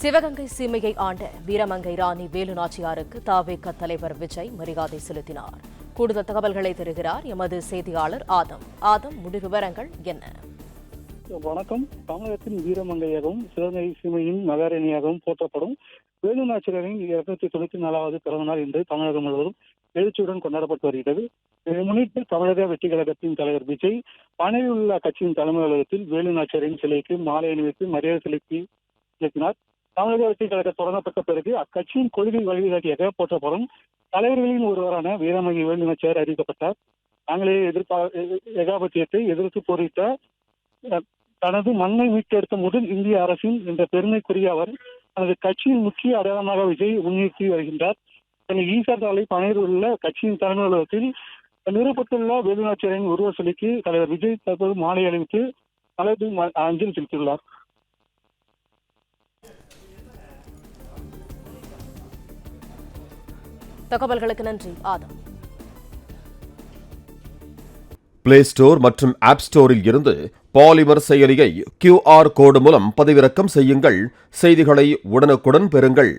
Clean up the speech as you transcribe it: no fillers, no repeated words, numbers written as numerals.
சிவகங்கை சீமையை ஆண்ட வீரமங்கை ராணி வேலு நாச்சியாருக்கு தவேக தலைவர் விஜய் மரியாதை செலுத்தினார். கூடுதல் தகவல்களை தருகிறார் எமது செய்தியாளர் ஆதம். முழு விவரங்கள் என்ன? வணக்கம். தமிழகத்தின் வீரமங்கையாகவும் சிவகங்கை சீமையின் மகாராணியாகவும் போற்றப்படும் வேலு நாச்சியாரின் 294வது பிறந்தநாள் இன்று தமிழகம் முழுவதும் எழுச்சியுடன் கொண்டாடப்பட்டு வருகிறது. இதை முன்னிட்டு தமிழக வெற்றி கழகத்தின் தலைவர் விஜய் பானையில் உள்ள கட்சியின் தலைமை அலுவலகத்தில் வேலு நாச்சியாரின் சிலைக்கு மாலை அணிவித்து மரியாதை செலுத்தினார். தமிழக வெற்றி கழகம் தொடங்கப்பட்ட பிறகு அக்கட்சியின் கொள்கை வழிகாட்டியாக போற்றப்படும் தலைவர்களின் ஒருவரான வீரமங்கை வேலு நாச்சியார் அறிவிக்கப்பட்டார். ஆங்கிலேய ஏகாபத்தியத்தை எதிர்த்து போரிட்ட தனது மண்ணை மீட்டெடுத்த முதல் இந்திய அரசின் என்ற பெருமைக்குரிய அவர் தனது கட்சியின் முக்கிய அடையாளமாக விஜய் முன்னிறுத்தி வருகின்றார். தனது ஈசார் சாலை பனையில் உள்ள கட்சியின் தலைமை அலுவலகத்தில் நிறுவப்பட்டுள்ள வேலு நாச்சியாரின் உருவ சிலைக்கு தலைவர் விஜய் தற்போது மாலை அணிவித்து அஞ்சலி செலுத்தியுள்ளார். தகவல்களுக்கு நன்றி ஆதம். பிளே ஸ்டோர் மற்றும் ஆப் ஸ்டோரில் இருந்து பாலிமர் செயலியை QR கோடு மூலம் பதிவிறக்கம் செய்யுங்கள். செய்திகளை உடனுக்குடன் பெறுங்கள்.